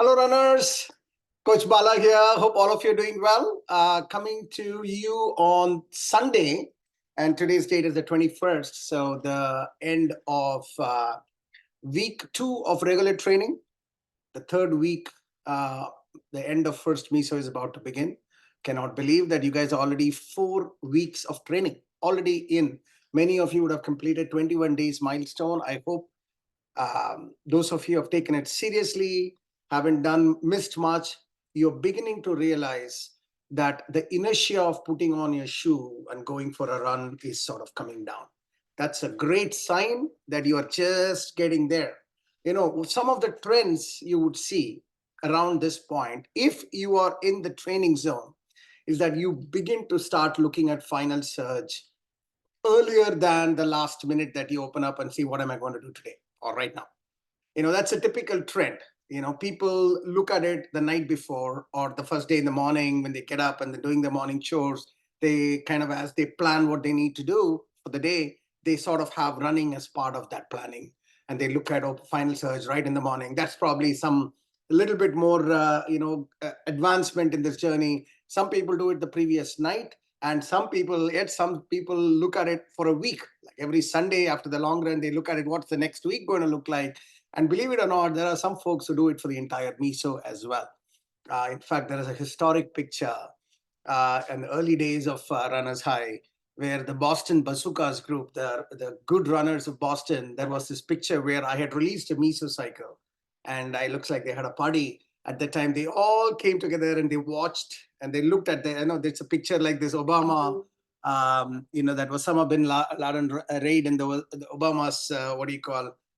Hello, runners. Coach Bala here. Hope all of you are doing well. Coming to you on Sunday, and today's date is the 21st. So, the end of week 2 of regular training. The third week, the end of first MISO is about to begin. Cannot believe that you guys are already 4 weeks of training already in. Many of you would have completed 21 days milestone. I hope those of you who have taken it seriously, haven't missed much, you're beginning to realize that the inertia of putting on your shoe and going for a run is sort of coming down. That's a great sign that you are just getting there. You know, some of the trends you would see around this point, if you are in the training zone, is that you begin to start looking at final surge earlier than the last minute that you open up and see, what am I going to do today or right now? You know, that's a typical trend. You know, people look at it the night before or the first day in the morning when they get up and they're doing their morning chores. They kind of, as they plan what they need to do for the day, they sort of have running as part of that planning. And they look at final surge right in the morning. That's probably some a little bit more, advancement in this journey. Some people do it the previous night, and some people look at it for a week. Like every Sunday after the long run, they look at it. What's the next week going to look like? And believe it or not, there are some folks who do it for the entire MISO as well. In fact, there is a historic picture in the early days of Runners High, where the Boston Bazookas group, the good runners of Boston, there was this picture where I had released a MISO cycle, and it looks like they had a party. At the time, they all came together and they watched and they looked at there's a picture like this Obama, that Osama bin Laden raid, and the Obama's,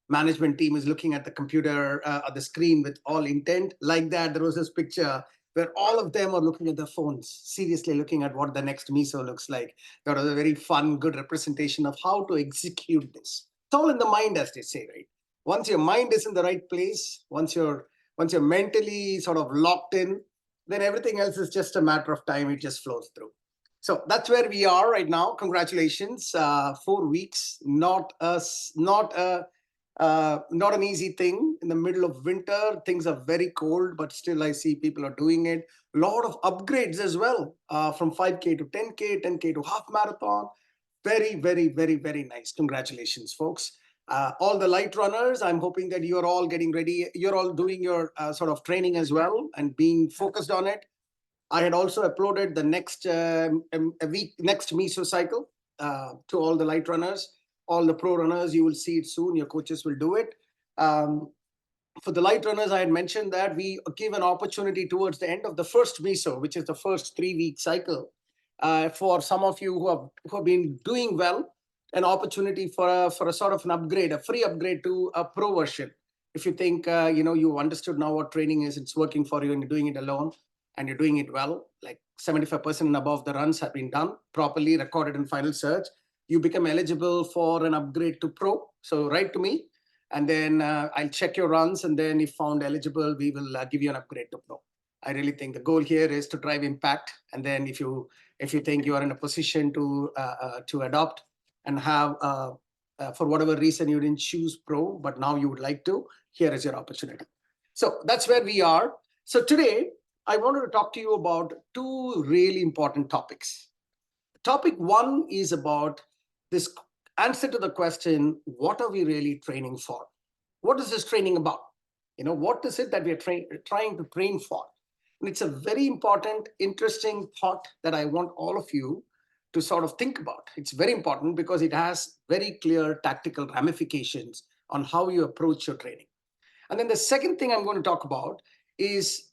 management team is looking at the computer, at the screen with all intent. Like that, there was this picture where all of them are looking at their phones, seriously looking at what the next MISO looks like. That was a very fun, good representation of how to execute this. It's all in the mind, as they say, right? Once your mind is in the right place, once you're mentally sort of locked in, then everything else is just a matter of time. It just flows through. So that's where we are right now. Congratulations, 4 weeks. Not an easy thing in the middle of winter. Things are very cold, but still I see people are doing it. A lot of upgrades as well, from 5K to 10K, 10K to half marathon. Very, very, very, very nice. Congratulations, folks. All the light runners, I'm hoping that you're all getting ready. You're all doing your sort of training as well and being focused on it. I had also uploaded the next MISO cycle to all the light runners. All the pro runners, you will see it soon. Your coaches will do it. For the light runners, I had mentioned that we give an opportunity towards the end of the first MISO, which is the first 3-week cycle. For some of you who have been doing well, an opportunity for a sort of an upgrade, a free upgrade to a pro version. If you think, you understood now what training is, it's working for you and you're doing it alone and you're doing it well, like 75% and above the runs have been done, properly recorded in final search, you become eligible for an upgrade to pro. So write to me, and then I'll check your runs, and then if found eligible, we will give you an upgrade to pro. I really think the goal here is to drive impact, and then if you think you are in a position to adopt and have, for whatever reason you didn't choose pro, but now you would like to, here is your opportunity. So that's where we are. So today, I wanted to talk to you about 2 really important topics. Topic 1 is about this answer to the question, what are we really training for? What is this training about? What is it that we're trying to train for? And it's a very important, interesting thought that I want all of you to sort of think about. It's very important because it has very clear tactical ramifications on how you approach your training. And then the second thing I'm going to talk about is,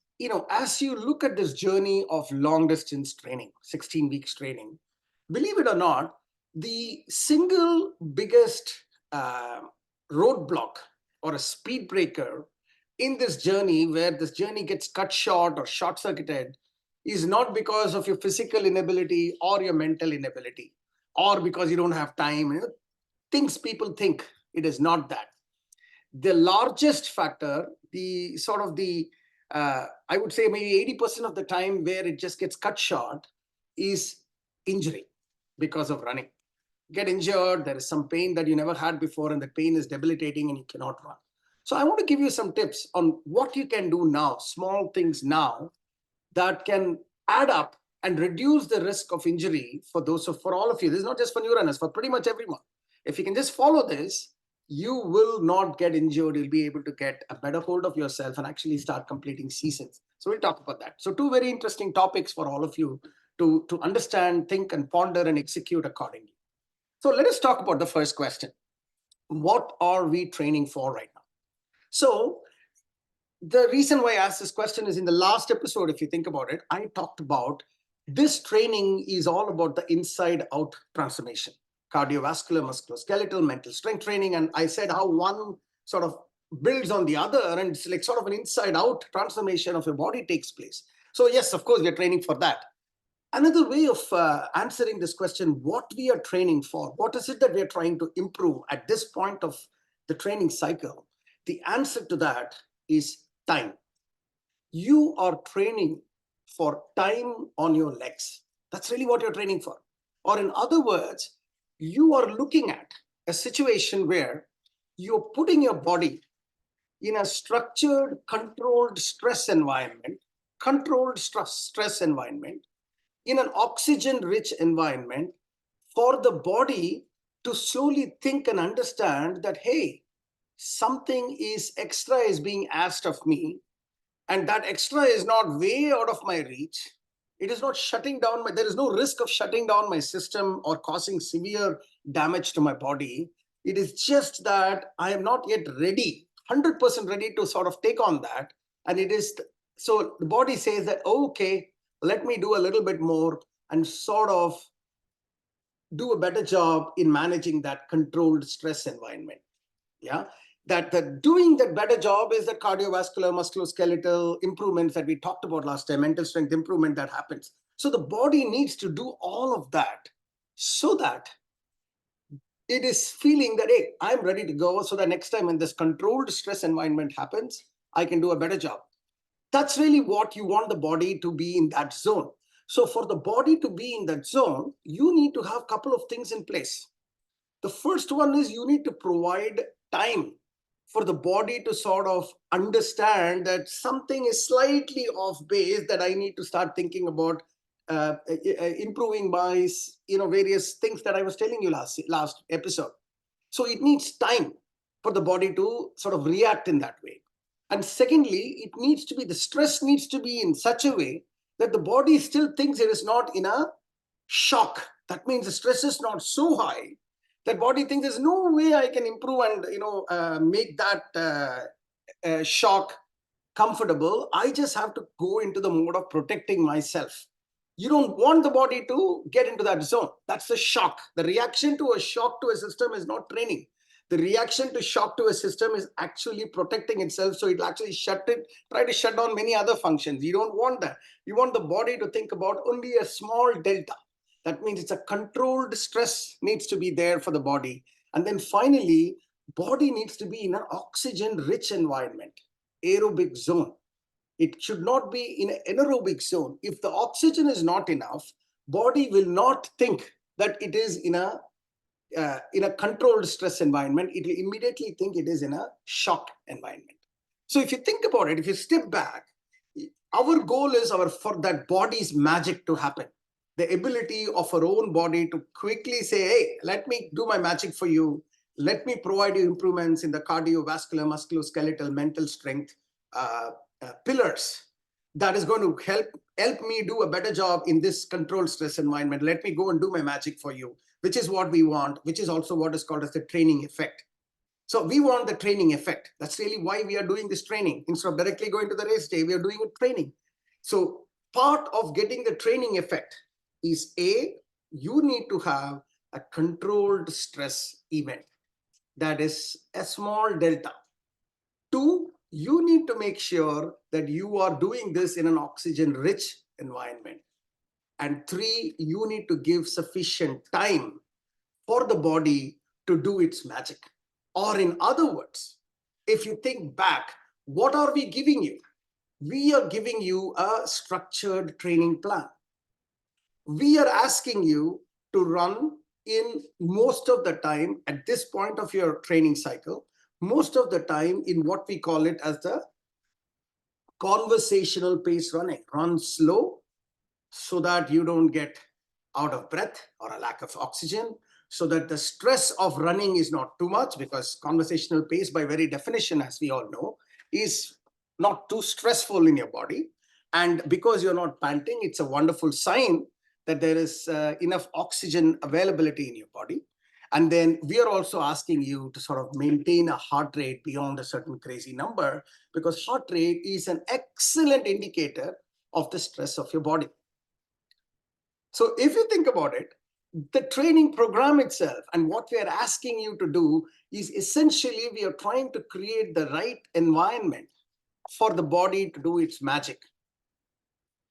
as you look at this journey of long distance training, 16 weeks training, believe it or not, the single biggest roadblock or a speed breaker in this journey, where this journey gets cut short or short-circuited, is not because of your physical inability or your mental inability, or because you don't have time. Things people think, it is not that. The largest factor, I would say maybe 80% of the time where it just gets cut short, is injury because of running. Get injured, there is some pain that you never had before, and the pain is debilitating and you cannot run. So I want to give you some tips on what you can do now, small things now that can add up and reduce the risk of injury for all of you. This is not just for new runners, for pretty much everyone. If you can just follow this, you will not get injured. You'll be able to get a better hold of yourself and actually start completing seasons. So we'll talk about that. So two very interesting topics for all of you to understand, think, and ponder and execute accordingly. So let us talk about the first question. What are we training for right now? So the reason why I asked this question is in the last episode, if you think about it, I talked about this training is all about the inside out transformation, cardiovascular, musculoskeletal, mental strength training. And I said how one sort of builds on the other, and it's like sort of an inside out transformation of your body takes place. So yes, of course, we're training for that. Another way of answering this question, what we are training for, what is it that we are trying to improve at this point of the training cycle? The answer to that is time. You are training for time on your legs. That's really what you're training for. Or in other words, you are looking at a situation where you're putting your body in a structured, controlled stress environment, in an oxygen-rich environment for the body to slowly think and understand that, hey, something is extra is being asked of me, and that extra is not way out of my reach. It is not shutting down there is no risk of shutting down my system or causing severe damage to my body. It is just that I am not yet ready, 100% ready to sort of take on that. And it is, so the body says that, oh, okay, let me do a little bit more and sort of do a better job in managing that controlled stress environment. Yeah, that doing that better job is the cardiovascular, musculoskeletal improvements that we talked about last time, mental strength improvement that happens. So the body needs to do all of that so that it is feeling that, hey, I'm ready to go. So that next time when this controlled stress environment happens, I can do a better job. That's really what you want the body to be in that zone. So for the body to be in that zone, you need to have a couple of things in place. The first one is you need to provide time for the body to sort of understand that something is slightly off base, that I need to start thinking about improving my, various things that I was telling you last episode. So it needs time for the body to sort of react in that way. And secondly, the stress needs to be in such a way that the body still thinks it is not in a shock. That means the stress is not so high that body thinks there's no way I can improve and make that shock comfortable. I just have to go into the mode of protecting myself. You don't want the body to get into that zone. That's the shock. The reaction to a shock to a system is not training. The reaction to shock to a system is actually protecting itself. So it'll actually try to shut down many other functions. You don't want that. You want the body to think about only a small delta. That means it's a controlled stress needs to be there for the body. And then finally, body needs to be in an oxygen-rich environment, aerobic zone. It should not be in an anaerobic zone. If the oxygen is not enough, body will not think that it is in a controlled stress environment. It will immediately think it is in a shock environment. So if you think about it, if you step back, our goal is for that body's magic to happen. The ability of our own body to quickly say, hey, let me do my magic for you. Let me provide you improvements in the cardiovascular, musculoskeletal, mental strength pillars that is going to help me do a better job in this controlled stress environment. Let me go and do my magic for you, which is what we want, which is also what is called as the training effect. So we want the training effect. That's really why we are doing this training. Instead of directly going to the race day, we are doing a training. So part of getting the training effect is you need to have a controlled stress event. That is a small delta. 2, you need to make sure that you are doing this in an oxygen-rich environment. And 3, you need to give sufficient time for the body to do its magic. Or in other words, if you think back, what are we giving you? We are giving you a structured training plan. We are asking you to run in most of the time at this point of your training cycle, most of the time in what we call it as the conversational pace running. Run slow so that you don't get out of breath or a lack of oxygen, so that the stress of running is not too much, because conversational pace, by very definition, as we all know, is not too stressful in your body. And because you're not panting, it's a wonderful sign that there is enough oxygen availability in your body. And then we are also asking you to sort of maintain a heart rate beyond a certain crazy number, because heart rate is an excellent indicator of the stress of your body. So if you think about it, the training program itself and what we are asking you to do is essentially we are trying to create the right environment for the body to do its magic.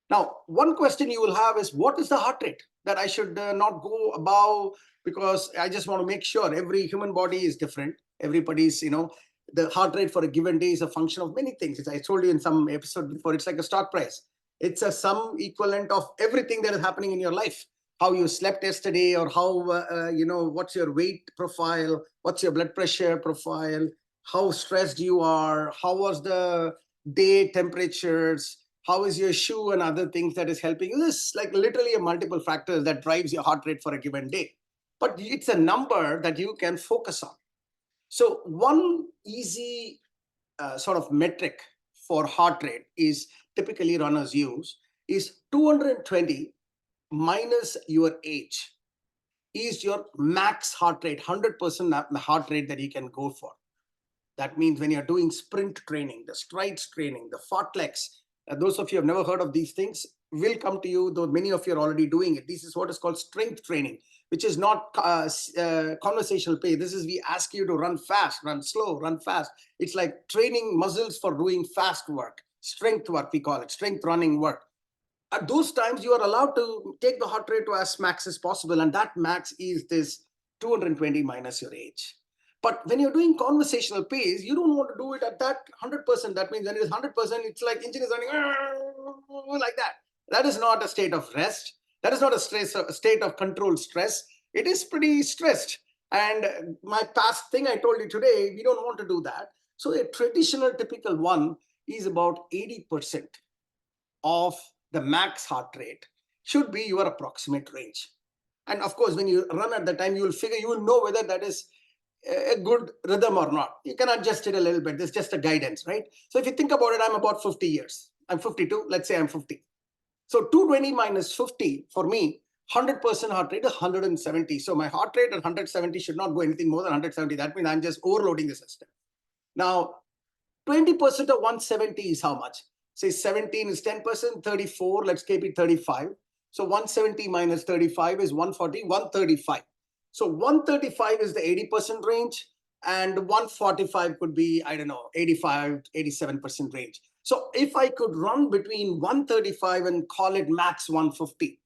Now, one question you will have is, what is the heart rate that I should not go above? Because I just want to make sure every human body is different. Everybody's, the heart rate for a given day is a function of many things. I told you in some episode before, it's like a stock price. It's a sum equivalent of everything that is happening in your life. How you slept yesterday, or how, what's your weight profile, what's your blood pressure profile, how stressed you are, how was the day temperatures, how is your shoe and other things that is helping you. This is like literally a multiple factors that drives your heart rate for a given day. But it's a number that you can focus on. So one easy sort of metric for heart rate is typically runners use is 220 minus your age is your max heart rate, 100% heart rate that you can go for. That means when you're doing sprint training, the strides training, the fartleks, those of you who have never heard of these things will come to you, though many of you are already doing it. This is what is called strength training, which is not conversational pace. This is, we ask you to run fast, run slow, run fast. It's like training muscles for doing fast work, strength work, we call it, strength running work. At those times, you are allowed to take the heart rate to as max as possible. And that max is this 220 minus your age. But when you're doing conversational pace, you don't want to do it at that 100%. That means when it is 100%, it's like engine is running like that. That is not a state of rest. That is not a state of controlled stress. It is pretty stressed. And my past thing I told you today, we don't want to do that. So a traditional typical one is about 80% of the max heart rate should be your approximate range. And of course, when you run at the time, you will know whether that is a good rhythm or not. You can adjust it a little bit. There's just a guidance, right? So if you think about it, I'm about 50 years. I'm 52. Let's say I'm 50. So 220 minus 50 for me, 100% heart rate is 170. So my heart rate at 170 should not go anything more than 170. That means I'm just overloading the system. Now, 20% of 170 is how much? Say 17 is 10%, 34, let's keep it 35. So 170 minus 35 is 140, 135. So 135 is the 80% range, and 145 could be, I don't know, 85, 87% range. So if I could run between 135 and call it max 150,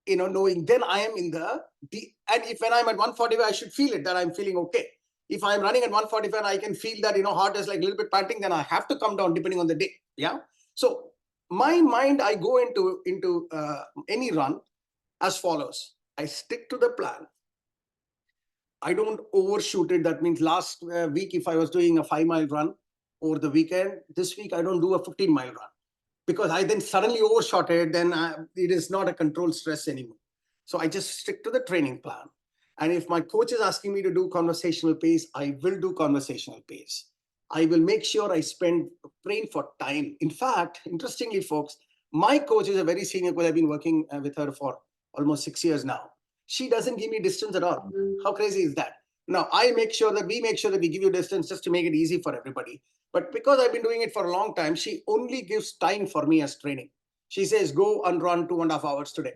knowing then I am in and if when I'm at 145, I should feel it, that I'm feeling okay. If I'm running at 145 and I can feel that, heart is like a little bit panting, then I have to come down depending on the day. Yeah. So my mind, I go into any run as follows. I stick to the plan. I don't overshoot it. That means last week, if I was doing a 5-mile run over the weekend, this week I don't do a 15-mile run, because I then suddenly overshot it. Then it is not a controlled stress anymore. So I just stick to the training plan. And if my coach is asking me to do conversational pace, I will do conversational pace. I will make sure I train for time. In fact, interestingly, folks, my coach is a very senior coach. I've been working with her for almost 6 years now. She doesn't give me distance at all. How crazy is that? Now, we make sure that we give you distance just to make it easy for everybody. But because I've been doing it for a long time, she only gives time for me as training. She says, go and run 2.5 hours today.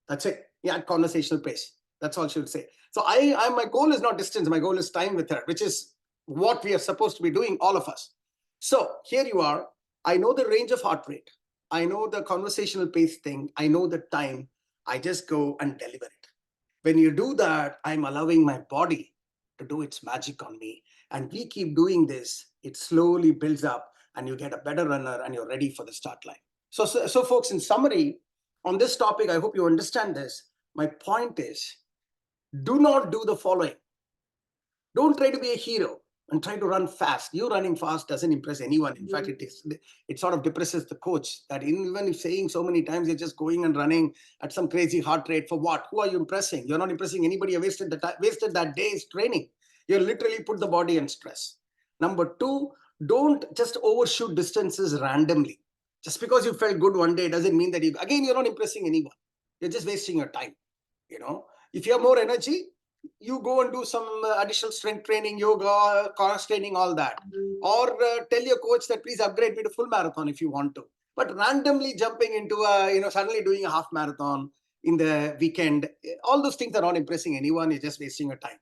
That's it. Yeah, at conversational pace. That's all she would say. So my goal is not distance. My goal is time with her, which is what we are supposed to be doing, all of us. So here you are. I know the range of heart rate. I know the conversational pace thing. I know the time. I just go and deliver it. When you do that, I'm allowing my body to do its magic on me. And we keep doing this. It slowly builds up and you get a better runner and you're ready for the start line. So folks, in summary, on this topic, I hope you understand this. My point is, do not do the following. Don't try to be a hero. and try to run fast. You running fast doesn't impress anyone. In fact, it sort of depresses the coach, that even if saying so many times you're just going and running at some crazy heart rate for what? Who are you impressing? You're not impressing anybody. You wasted that day's training. You literally put the body in stress. Number two, don't just overshoot distances randomly. Just because you felt good one day doesn't mean that you're not impressing anyone. You're just wasting your time. If you have more energy, you go and do some additional strength training, yoga, cross training, all that. Or tell your coach that please upgrade me to full marathon if you want to. But randomly jumping into suddenly doing a half marathon in the weekend, all those things are not impressing anyone. You're just wasting your time.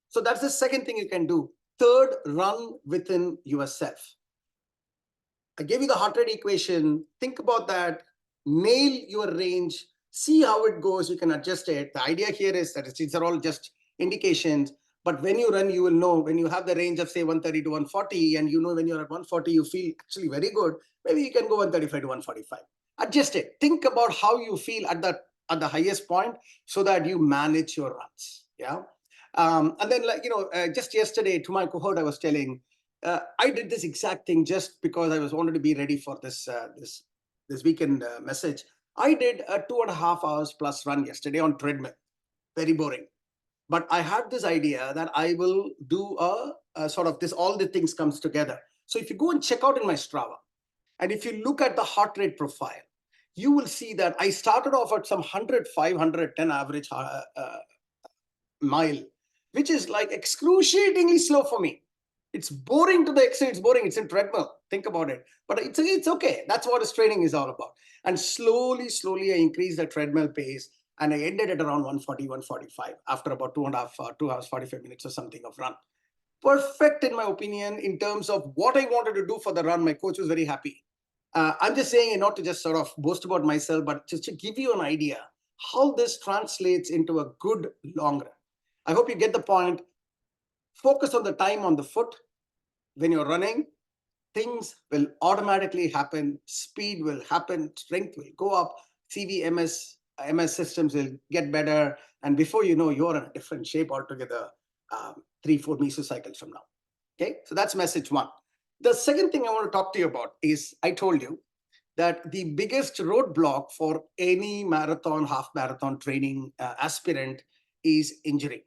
So that's the second thing you can do. Third, run within yourself. I gave you the heart rate equation. Think about that. Nail your range. See how it goes. You can adjust it. The idea here is that these are all just indications. But when you run, you will know when you have the range of say 130 to 140, and when you're at 140, you feel actually very good. Maybe you can go 135 to 145. Adjust it. Think about how you feel at the highest point so that you manage your runs. Yeah. And then just yesterday to my cohort, I was telling, I did this exact thing just because I wanted to be ready for this weekend message. I did a 2.5 hours plus run yesterday on treadmill. Very boring. But I had this idea that I will do a sort of this, all the things comes together. So if you go and check out in my Strava, and if you look at the heart rate profile, you will see that I started off at some 105, 110 average mile, which is like excruciatingly slow for me. It's boring to the extent. It's boring. It's in treadmill. Think about it. But it's okay. That's what this training is all about. And slowly, I increased the treadmill pace, and I ended at around 140, 145 after about 2 hours, 45 minutes or something of run. Perfect, in my opinion, in terms of what I wanted to do for the run. My coach was very happy. I'm just saying, not to just sort of boast about myself, but just to give you an idea how this translates into a good long run. I hope you get the point. Focus on the time on the foot. When you're running, things will automatically happen. Speed will happen. Strength will go up. CV, MS systems will get better. And before you know, you're in a different shape altogether 3-4 mesocycles from now. Okay, so that's message one. The second thing I want to talk to you about is, I told you that the biggest roadblock for any marathon, half marathon training aspirant is injury.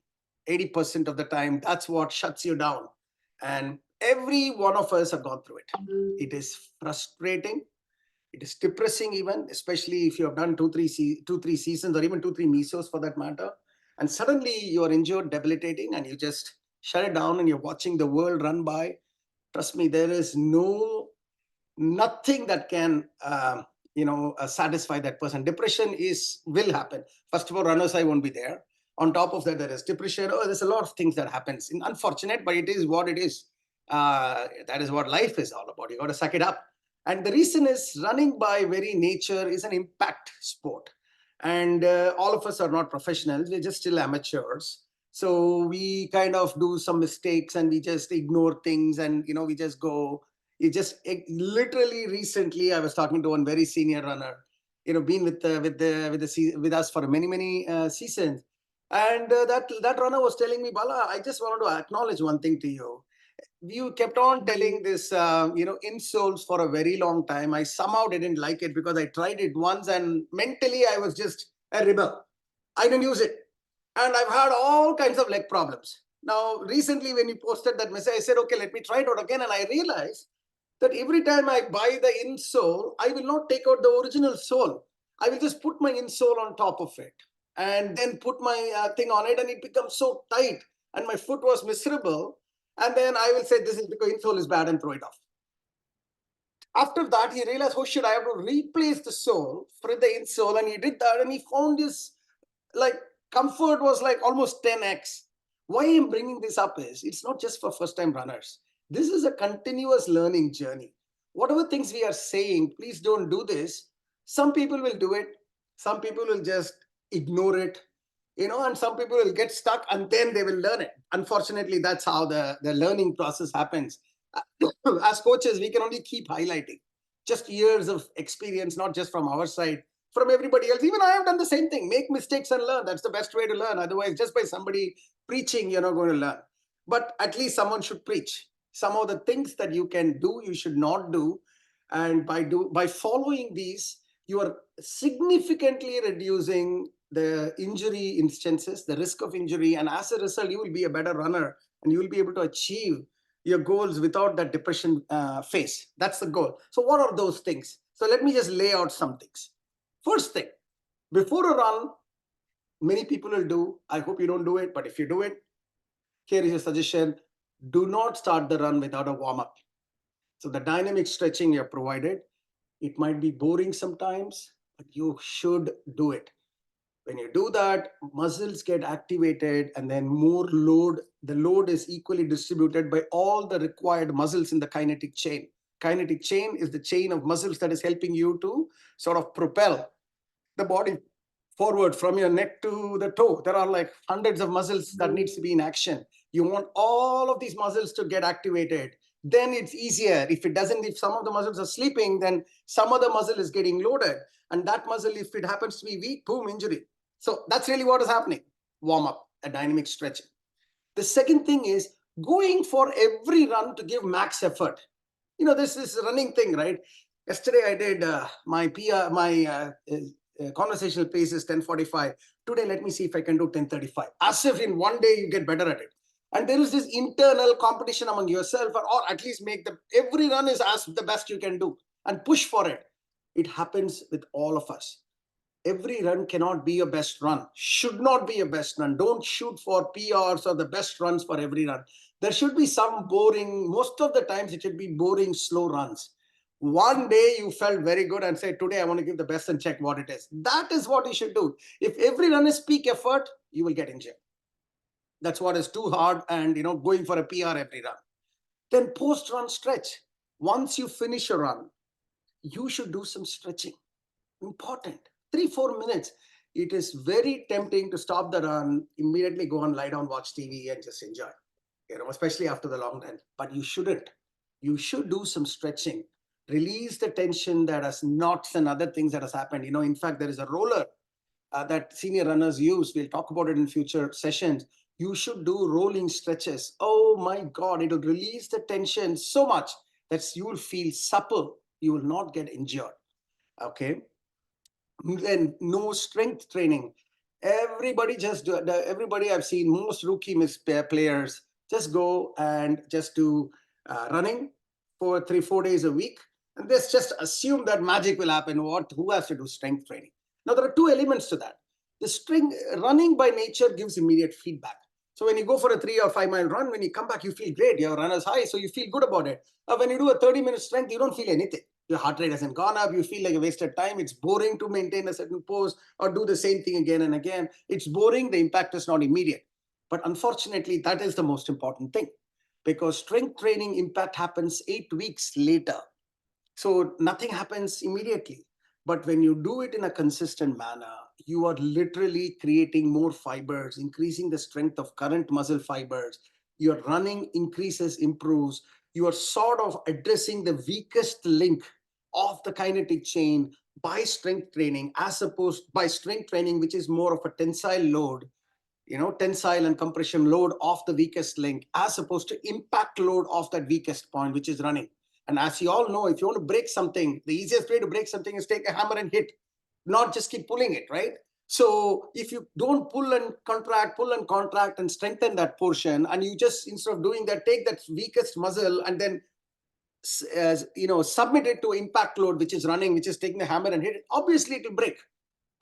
80% of the time, that's what shuts you down. And every one of us have gone through it. It is frustrating. It is depressing even, especially if you have done 2-3 seasons, or even 2-3 mesos for that matter. And suddenly you're injured, debilitating, and you just shut it down and you're watching the world run by. Trust me, there is nothing that can satisfy that person. Depression will happen. First of all, runners high won't be there. On top of that, there is depression. There's a lot of things that happens. Unfortunate, but it is what it is. That is what life is all about. You got to suck it up. And the reason is, running by very nature is an impact sport. And all of us are not professionals. We're just still amateurs. So we kind of do some mistakes and we just ignore things, and we just go. Literally recently, I was talking to one very senior runner, been with us for many seasons, and that runner was telling me, Bala, I just wanted to acknowledge one thing to you. You kept on telling this, insoles for a very long time. I somehow didn't like it because I tried it once and mentally I was just a rebel. I didn't use it. And I've had all kinds of leg problems. Now, recently when you posted that message, I said, okay, let me try it out again. And I realized that every time I buy the insole, I will not take out the original sole. I will just put my insole on top of it and then put my thing on it, and it becomes so tight and my foot was miserable. And then I will say, this is because insole is bad, and throw it off. After that, he realized, oh shit, I have to replace the sole for the insole. And he did that, and he found this, like, comfort was like almost 10x. Why I'm bringing this up is, it's not just for first-time runners. This is a continuous learning journey. Whatever things we are saying, please don't do this. Some people will do it. Some people will just ignore it, and some people will get stuck and then they will learn it. Unfortunately, that's how the learning process happens. As coaches, we can only keep highlighting just years of experience, not just from our side, from everybody else. Even I have done the same thing. Make mistakes and learn. That's the best way to learn. Otherwise, just by somebody preaching, you're not going to learn. But at least someone should preach. some of the things that you can do, you should not do. And by following these, you are significantly reducing the injury instances, the risk of injury. And as a result, you will be a better runner and you will be able to achieve your goals without that depression phase. That's the goal. So what are those things? So let me just lay out some things. First thing, before a run, many people will do, I hope you don't do it, but if you do it, here is a suggestion: do not start the run without a warm-up. So the dynamic stretching you're provided, it might be boring sometimes, but you should do it. When you do that, muscles get activated and then more load, the load is equally distributed by all the required muscles in the kinetic chain. Kinetic chain is the chain of muscles that is helping you to sort of propel the body forward from your neck to the toe. There are like hundreds of muscles that needs to be in action. You want all of these muscles to get activated. Then it's easier. If it doesn't, if some of the muscles are sleeping, then some other muscle is getting loaded. And that muscle, if it happens to be weak, boom, injury. So that's really what is happening. Warm up, a dynamic stretching. The second thing is going for every run to give max effort. You know, this is a running thing, right? Yesterday I did my conversational pace is 10:45. Today, let me see if I can do 10:35. As if in one day you get better at it. And there is this internal competition among yourself, or at least make every run is as the best you can do and push for it. It happens with all of us. Every run cannot be your best run, should not be your best run. Don't shoot for PRs or the best runs for every run. There should be some boring, most of the times it should be boring, slow runs. One day you felt very good and said, today I want to give the best and check what it is. That is what you should do. If every run is peak effort, you will get injured. That's what is too hard and, going for a PR every run. Then post-run stretch. Once you finish a run, you should do some stretching. Important. 3-4 minutes. It is very tempting to stop the run, immediately go and lie down, watch TV and just enjoy, especially after the long run. But you shouldn't. You should do some stretching. Release the tension that has knots and other things that has happened. In fact, there is a roller that senior runners use. We'll talk about it in future sessions. You should do rolling stretches. Oh my God, it will release the tension so much that you will feel supple. You will not get injured. Okay. Then no strength training. Everybody everybody I've seen, most rookie players just go and just do running for 3-4 days a week. And let's just assume that magic will happen. Who has to do strength training? Now, there are two elements to that. Running by nature gives immediate feedback. So when you go for a 3 or 5 mile run, when you come back, you feel great. Your runner's high, so you feel good about it. When you do a 30-minute strength, you don't feel anything. Your heart rate hasn't gone up. You feel like a wasted time. It's boring to maintain a certain pose or do the same thing again and again. It's boring. The impact is not immediate. But unfortunately, that is the most important thing, because strength training impact happens 8 weeks later. So nothing happens immediately. But when you do it in a consistent manner, you are literally creating more fibers, increasing the strength of current muscle fibers. Your running increases, improves. You are sort of addressing the weakest link of the kinetic chain by strength training, as opposed by strength training, which is more of a tensile load, tensile and compression load of the weakest link, as opposed to impact load of that weakest point, which is running. And as you all know, if you want to break something, the easiest way to break something is take a hammer and hit, not just keep pulling it, right? So if you don't pull and contract and strengthen that portion, and you just, instead of doing that, take that weakest muscle and then submit it to impact load, which is running, which is taking the hammer and hit it, obviously it will break.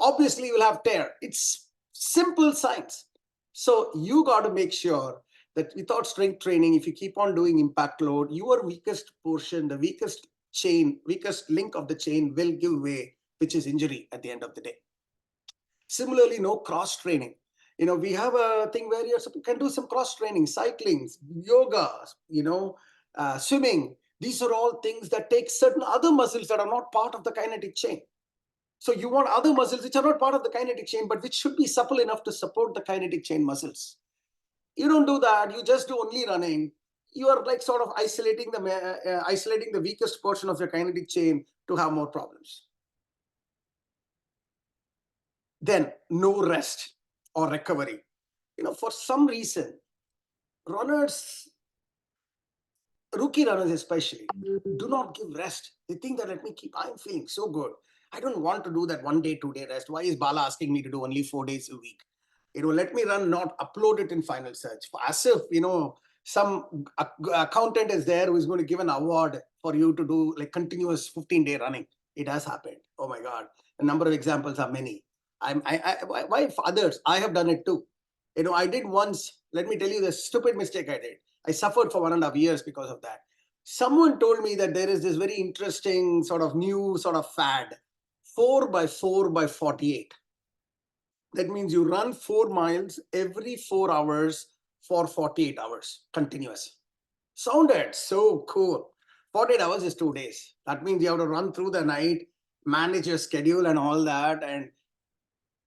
Obviously you will have tear. It's simple science. So you got to make sure that without strength training, if you keep on doing impact load, your weakest portion, the weakest link of the chain will give way, which is injury at the end of the day. Similarly, no cross training. We have a thing where you can do some cross training, cycling, yoga, swimming. These are all things that take certain other muscles that are not part of the kinetic chain. So you want other muscles which are not part of the kinetic chain, but which should be supple enough to support the kinetic chain muscles. You don't do that. You just do only running. You are like sort of isolating the weakest portion of your kinetic chain to have more problems. Then no rest or recovery. For some reason, runners rookie runners especially, do not give rest. They think that I'm feeling so good. I don't want to do that 1 day, 2 day rest. Why is Bala asking me to do only 4 days a week? Let me run, not upload it in final search. As if, some accountant is there who is going to give an award for you to do like continuous 15-day running. It has happened. Oh my God. The number of examples are many. Why others? I have done it too. I did once. Let me tell you the stupid mistake I did. I suffered for 1.5 years because of that. Someone told me that there is this very interesting sort of new sort of fad, 4x4x48. That means you run 4 miles every 4 hours for 48 hours continuous. Sounded so cool. 48 hours is 2 days. That means you have to run through the night, manage your schedule and all that. And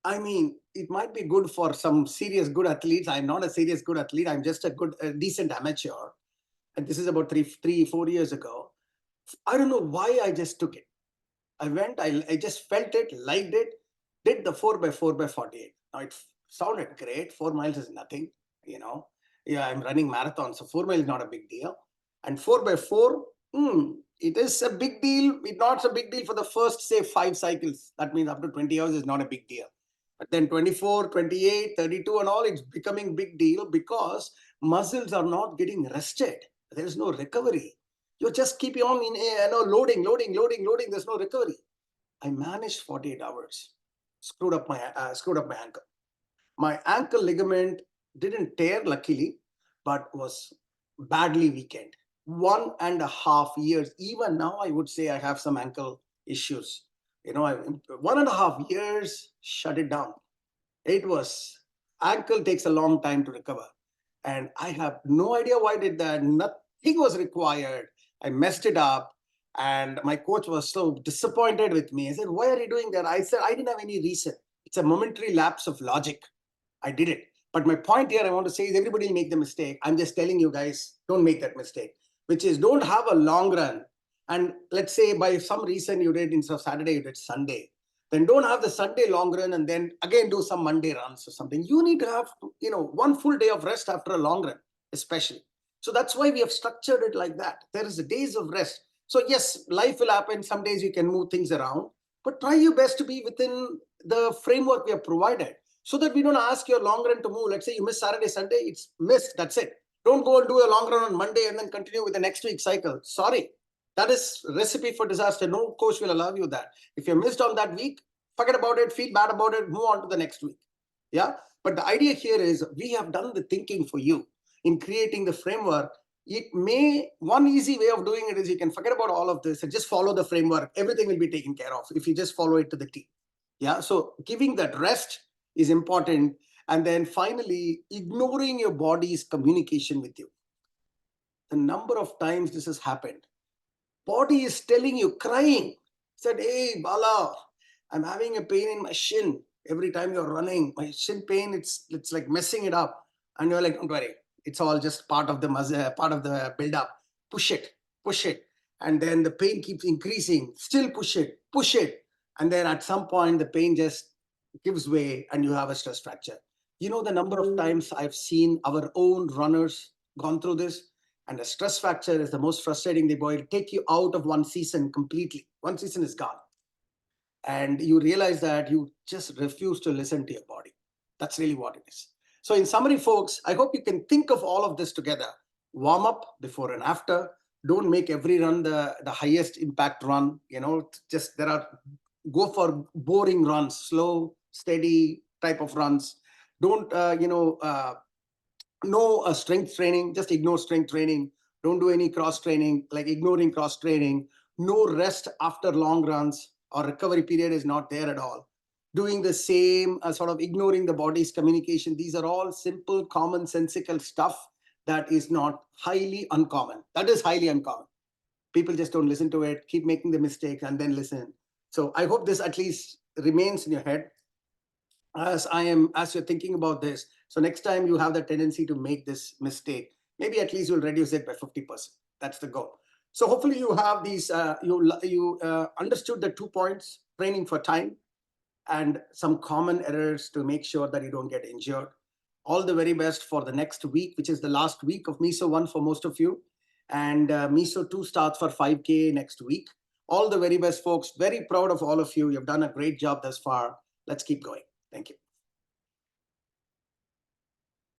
I mean, it might be good for some serious good athletes. I'm not a serious good athlete. I'm just a decent amateur. And this is about 4 years ago. I don't know why I just took it. I went, I just felt it, liked it, did the 4x4x48. Now it sounded great. 4 miles is nothing, you know. Yeah, I'm running marathons, so 4 miles is not a big deal. And 4x4, it is a big deal. It's not a big deal for the first, say, 5 cycles. That means up to 20 hours is not a big deal. But then 24, 28, 32 and all, it's becoming big deal because muscles are not getting rested. There's no recovery. You just keep on loading. There's no recovery. I managed 48 hours. Screwed up my ankle. My ankle ligament didn't tear, luckily, but was badly weakened. 1.5 years. Even now, I would say I have some ankle issues. 1.5 years, shut it down. It was, ankle takes a long time to recover. And I have no idea why I did that. Nothing was required. I messed it up. And my coach was so disappointed with me. I said, why are you doing that? I said, I didn't have any reason. It's a momentary lapse of logic. I did it. But my point here I want to say is everybody will make the mistake. I'm just telling you guys, don't make that mistake, which is don't have a long run. And let's say by some reason you did, instead of Saturday, you did Sunday. Then don't have the Sunday long run and then again do some Monday runs or something. You need to have, 1 full day of rest after a long run, especially. So that's why we have structured it like that. There is days of rest. So yes, life will happen. Some days you can move things around, but try your best to be within the framework we have provided so that we don't ask your long run to move. Let's say you miss Saturday, Sunday, it's missed. That's it. Don't go and do a long run on Monday and then continue with the next week cycle. Sorry. That is recipe for disaster. No coach will allow you that. If you missed on that week, forget about it, feel bad about it, move on to the next week. Yeah. But the idea here is we have done the thinking for you in creating the framework. One easy way of doing it is you can forget about all of this and just follow the framework. Everything will be taken care of if you just follow it to the T. Yeah. So giving that rest is important. And then finally, ignoring your body's communication with you. The number of times this has happened. Body is telling you, crying, said, hey, Bala, I'm having a pain in my shin. Every time you're running, my shin pain, it's like messing it up. And you're like, don't worry. It's all just part of the muscle, part of the build-up. Push it. And then the pain keeps increasing. Still push it. And then at some point, the pain just gives way and you have a stress fracture. The number of times I've seen our own runners gone through this. And a stress fracture is the most frustrating. They will take you out of one season completely. One season is gone. And you realize that you just refuse to listen to your body. That's really what it is. So in summary, folks, I hope you can think of all of this together. Warm up before and after. Don't make every run the highest impact run. Go for boring runs, slow, steady type of runs. Don't, no strength training, just ignore strength training. Don't do any cross training, like ignoring cross training. No rest after long runs or recovery period is not there at all. Doing the same, sort of ignoring the body's communication. These are all simple, commonsensical stuff that is not highly uncommon. That is highly uncommon. People just don't listen to it, keep making the mistake and then listen. So I hope this at least remains in your head as you're thinking about this. So next time you have the tendency to make this mistake, maybe at least you'll reduce it by 50%. That's the goal. So hopefully you have these, you understood the 2 points, training for time and some common errors to make sure that you don't get injured. All the very best for the next week, which is the last week of MESO 1 for most of you. And Miso 2 starts for 5K next week. All the very best, folks. Very proud of all of you. You've done a great job thus far. Let's keep going. Thank you.